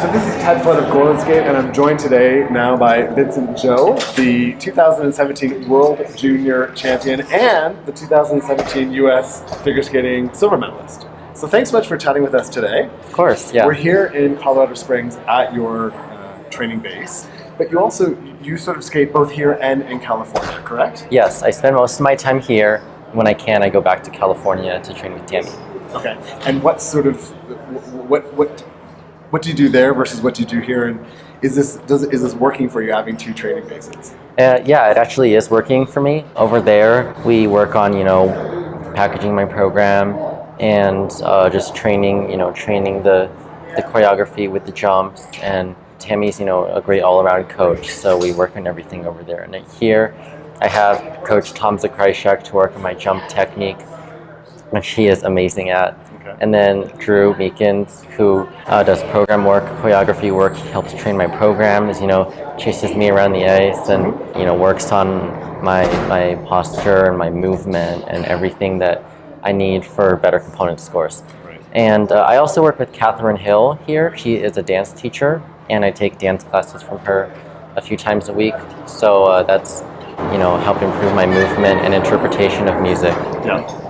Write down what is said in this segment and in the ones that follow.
So this is Ted Flood of Golden Skate, and I'm joined today now by Vincent Zhou, the 2017 World Junior Champion and the 2017 U.S. Figure Skating Silver Medalist. So thanks so much for chatting with us today. Of course, yeah. We're here in Colorado Springs at your training base, but you sort of skate both here and in California, correct? Yes, I spend most of my time here. When I can, I go back to California to train with Tammy. Okay, and what sort of what do you do there versus what do you do here, and is this working for you having two training bases? Yeah, it actually is working for me. Over there, we work on packaging my program and just training the choreography with the jumps. And Tammy's a great all-around coach, so we work on everything over there. And here, I have Coach Tom Zakrysiak to work on my jump technique, which he is amazing at. Okay. And then Drew Meekins, who does program work, choreography work. He helps train my programs, chases me around the ice and, works on my posture and my movement and everything that I need for better component scores. Right. And I also work with Catherine Hill here. She is a dance teacher, and I take dance classes from her a few times a week. So that's, help improve my movement and interpretation of music. Yeah.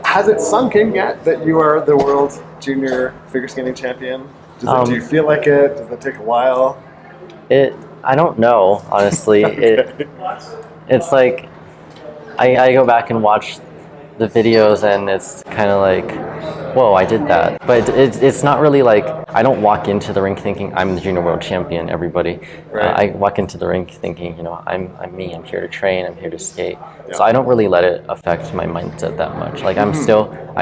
Has it sunk in yet that you are the world junior figure skating champion? Do you feel like it? Does it take a while? I don't know, honestly. Okay. It's like I go back and watch the videos and it's kind of like, whoa, I did that. But it's not really like, I don't walk into the rink thinking I'm the junior world champion, everybody. Right. I walk into the rink thinking, I'm me, I'm here to train, I'm here to skate. Yeah. So I don't really let it affect my mindset that much. Like I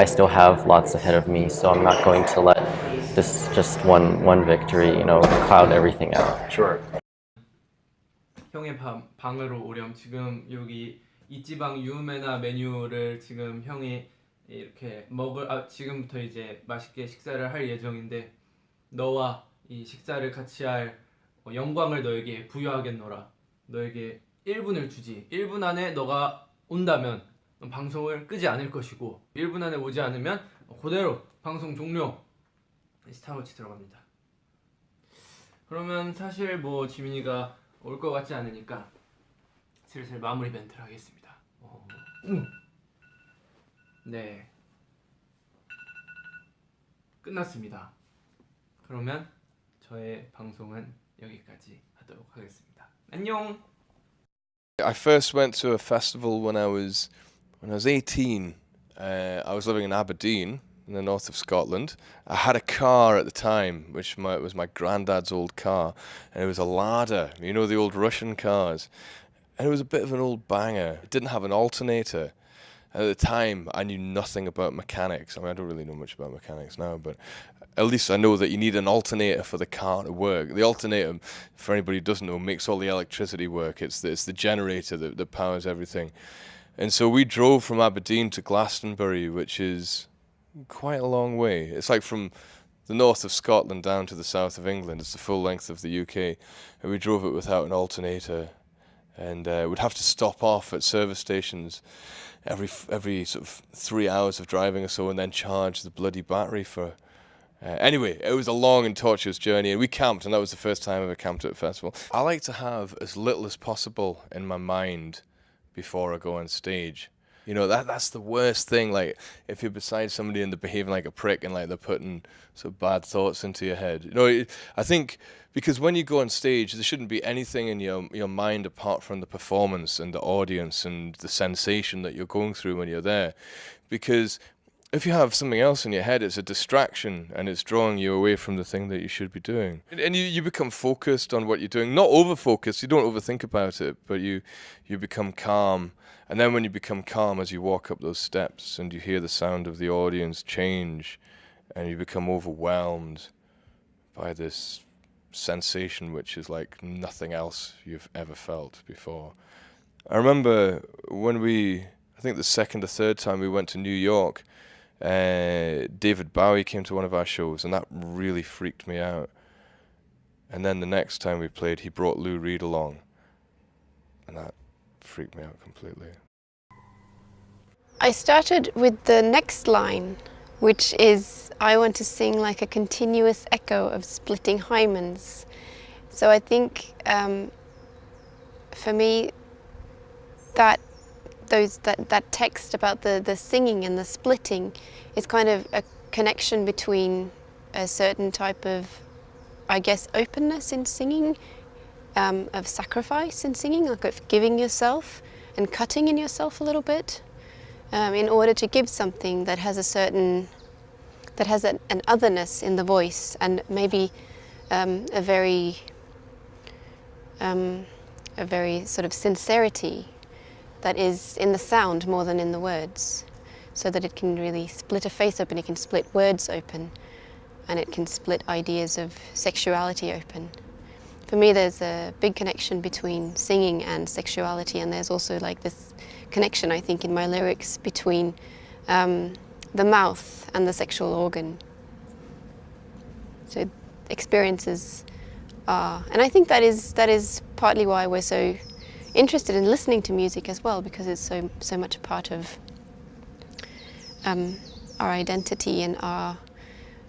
still have lots ahead of me, so I'm not going to let this just one victory, cloud everything out. Sure. 형의 방으로 오렴. 지금 여기 이지방 유메나 메뉴를 지금 형이 이렇게 지금부터 이제 맛있게 식사를 할 예정인데, 너와 이 식사를 같이 할 영광을 너에게 부여하겠노라. 너에게 1분을 주지. 1분 안에 너가 온다면 방송을 끄지 않을 것이고, 1분 안에 오지 않으면 그대로 방송 종료. 스타워치 들어갑니다. 그러면 사실 지민이가 올 것 같지 않으니까 슬슬 마무리 멘트를 하겠습니다. 네, 끝났습니다. 그러면 저의 방송은 여기까지 하도록 하겠습니다. 안녕. I first went to a festival when I was 18. I was living in Aberdeen, in the north of Scotland. I had a car at the time, which was my granddad's old car, and it was a Lada, the old Russian cars, and it was a bit of an old banger. It didn't have an alternator. At the time, I knew nothing about mechanics. I don't really know much about mechanics now, but at least I know that you need an alternator for the car to work. The alternator, for anybody who doesn't know, makes all the electricity work. It's the generator that powers everything. And so we drove from Aberdeen to Glastonbury, which is quite a long way. It's like from the north of Scotland down to the south of England. It's the full length of the UK. And we drove it without an alternator. And we'd have to stop off at service stations every sort of 3 hours of driving or so, and then charge the bloody battery for... Anyway, it was a long and tortuous journey, and we camped, and that was the first time I ever camped at a festival. I like to have as little as possible in my mind before I go on stage. That's the worst thing. Like, if you're beside somebody and they're behaving like a prick and like they're putting sort of bad thoughts into your head. I think because when you go on stage, there shouldn't be anything in your mind apart from the performance and the audience and the sensation that you're going through when you're there. Because if you have something else in your head, it's a distraction and it's drawing you away from the thing that you should be doing. And you become focused on what you're doing. Not over-focused, you don't overthink about it, but you become calm. And then when you become calm as you walk up those steps and you hear the sound of the audience change and you become overwhelmed by this sensation which is like nothing else you've ever felt before. I remember when I think the second or third time we went to New York, David Bowie came to one of our shows, and that really freaked me out. And then the next time we played, he brought Lou Reed along, and that freaked me out completely. I started with the next line which is I want to sing like a continuous echo of splitting hymens. So I think for me that text about the singing and the splitting is kind of a connection between a certain type of, I guess, openness in singing, of sacrifice in singing, like of giving yourself and cutting in yourself a little bit, in order to give something that has an otherness in the voice, and maybe a very sort of sincerity that is in the sound more than in the words, so that it can really split a face open, it can split words open, and it can split ideas of sexuality open. For me, there's a big connection between singing and sexuality, and there's also like this connection, I think, in my lyrics between the mouth and the sexual organ. So experiences are, and I think that is partly why we're so interested in listening to music as well, because it's so much a part of our identity and our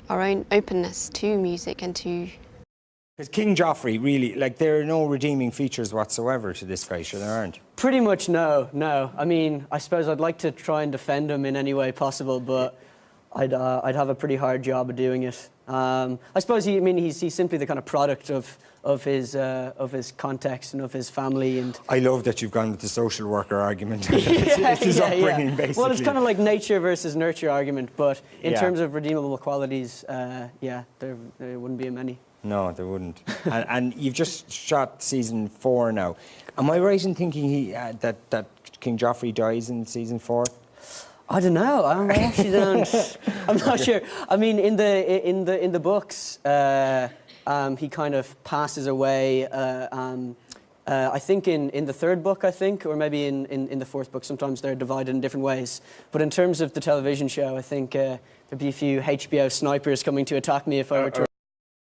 own openness to music and to. Because King Joffrey, really, like, there are no redeeming features whatsoever to this guy, sure there aren't. Pretty much no. I mean, I suppose I'd like to try and defend him in any way possible, but I'd have a pretty hard job of doing it. I suppose he's simply the kind of product of his context and of his family. And I love that you've gone with the social worker argument. It's his upbringing, basically. Well, it's kind of like nature versus nurture argument, but in terms of redeemable qualities, there wouldn't be many. No, there wouldn't. and you've just shot season 4 now. Am I right in thinking that King Joffrey dies in season 4? I don't know. I actually don't. I'm not sure. I mean, in the books, he kind of passes away. I think in the 3rd book, or maybe in the 4th book. Sometimes they're divided in different ways. But in terms of the television show, I think there'd be a few HBO snipers coming to attack me if I were to.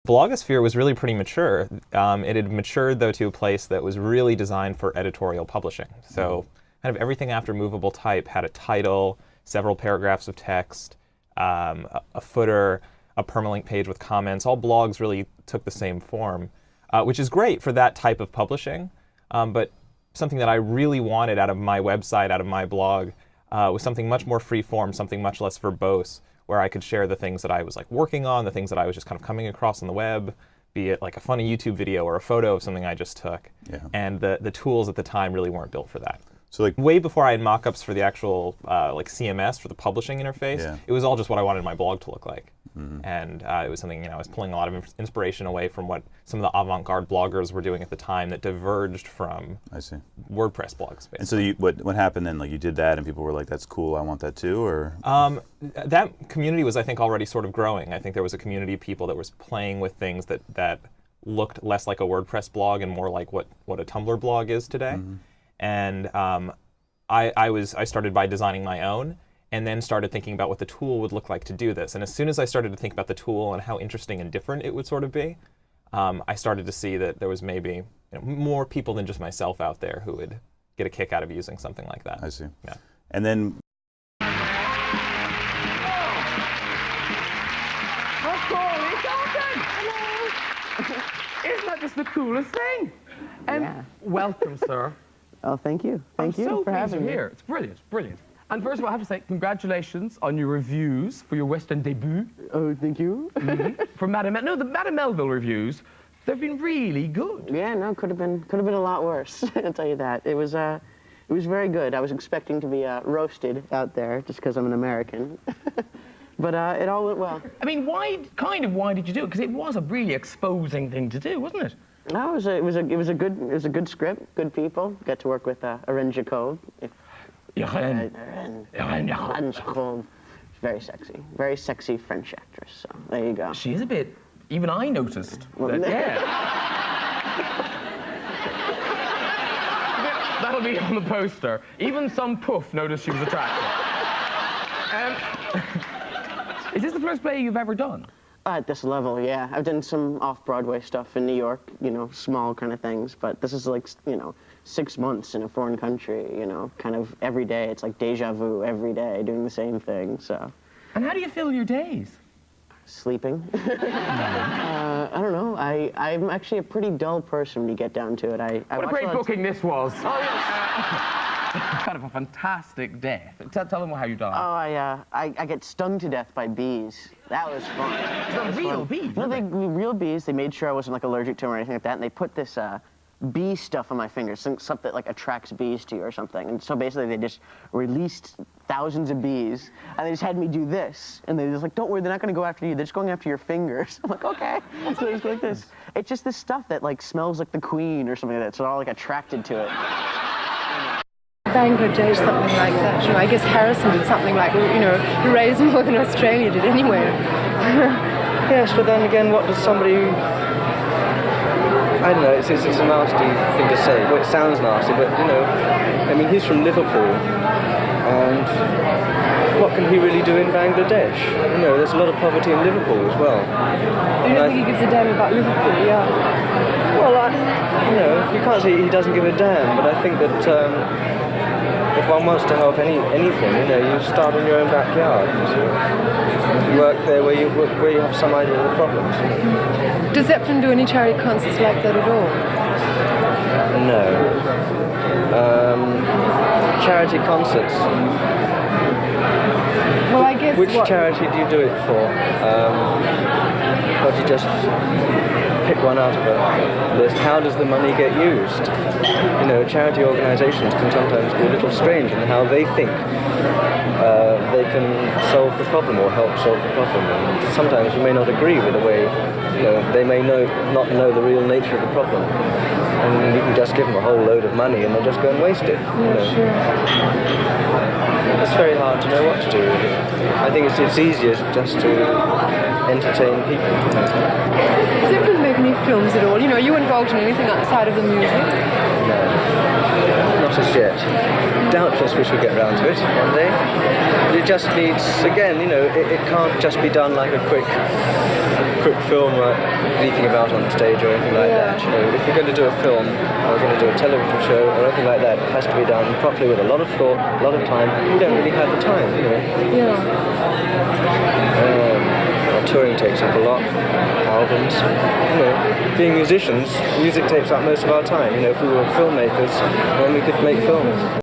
Blogosphere was really pretty mature. It had matured, though, to a place that was really designed for editorial publishing. So kind of everything after movable type had a title, several paragraphs of text, a footer, a permalink page with comments. All blogs really took the same form, which is great for that type of publishing. But something that I really wanted out of my website, out of my blog, was something much more free form, something much less verbose, where I could share the things that I was like working on, the things that I was just kind of coming across on the web, be it like a funny YouTube video or a photo of something I just took. Yeah. And the tools at the time really weren't built for that. So like way before I had mock-ups for the actual like CMS for the publishing interface, it was all just what I wanted my blog to look like. And it was something, I was pulling a lot of inspiration away from what some of the avant-garde bloggers were doing at the time that diverged from WordPress blogs. Basically. And so what happened then? Like you did that and people were like, that's cool, I want that too, or? That community was, I think, already sort of growing. I think there was a community of people that was playing with things that looked less like a WordPress blog and more like what a Tumblr blog is today. And I started by designing my own, and then started thinking about what the tool would look like to do this. And as soon as I started to think about the tool and how interesting and different it would sort of be, I started to see that there was maybe more people than just myself out there who would get a kick out of using something like that. I see. Yeah. And then Isn't that just the coolest thing? Welcome, sir. Oh, thank you. Thank you so for having me. Here. It's brilliant, brilliant. And first of all, I have to say congratulations on your reviews for your West End debut. Oh, thank you. For Madame the Madame Melville reviews, they've been really good. Yeah, no, could have been a lot worse. I'll tell you that. It was very good. I was expecting to be roasted out there just because I'm an American, but it all went well. I mean, why did you do it? Because it was a really exposing thing to do, wasn't it? No, it was a good script, good people. Got to work with Irene Jacob. Irene Jacob. Very sexy French actress. So there you go. She is a bit. Even I noticed. Well, yeah. That'll be on the poster. Even some poof noticed she was attractive. Is this the first play you've ever done? At this level, yeah. I've done some off-Broadway stuff in New York, small kind of things, but this is like, 6 months in a foreign country, kind of every day. It's like deja vu every day, doing the same thing, so. And how do you fill your days? Sleeping. I don't know. I'm actually a pretty dull person when you get down to it. What a great booking this was. Oh, yes. Kind of a fantastic death. Tell them how you died. Oh, I get stung to death by bees. That was fun. Real bees? No, real bees. They made sure I wasn't like allergic to them or anything like that, and they put this bee stuff on my fingers, something that like attracts bees to you or something. And so basically they just released thousands of bees, and they just had me do this. And they just like, don't worry, they're not going to go after you. They're just going after your fingers. I'm like, okay. So it's like this. It's just this stuff that like smells like the Queen or something like that. So they're all like attracted to it. Bangladesh, something like that. You know, I guess Harrison did something like, you know, raise more than Australia did anyway. Yes, but then again, what does somebody... I don't know, it's a nasty thing to say. Well, it sounds nasty, but, you know, I mean, he's from Liverpool, and what can he really do in Bangladesh? You know, there's a lot of poverty in Liverpool as well. You don't think he gives a damn about Liverpool, yeah? Well, you know, you can't say he doesn't give a damn, but I think that if one wants to help anything, you know, you start in your own backyard. You work there where you have some idea of the problems. Does Zeppelin do any charity concerts like that at all? No. Charity concerts. Well, I guess Which charity do you do it for? Or do you just pick one out of a list? How does the money get used? You know, charity organisations can sometimes be a little strange in how they think they can solve the problem or help solve the problem. And sometimes you may not agree with the way, you know, they may not know the real nature of the problem. And you can just give them a whole load of money and they'll just go and waste it. You know. Sure. It's very hard to know what to do with it. I think it's easier just to entertain people. Does Zeppelin make any films at all? You know, are you involved in anything outside of the music? No, not as yet. Doubtless we shall get round to it one day. But it just needs, again, you know, it can't just be done like a quick film leaping about on the stage or anything like that. You know, if we're going to do a film or we're going to do a television show or anything like that, it has to be done properly with a lot of thought, a lot of time. We don't really have the time, you know. Yeah. Touring takes up a lot, albums. You know, being musicians, music takes up most of our time. You know, if we were filmmakers, then we could make films.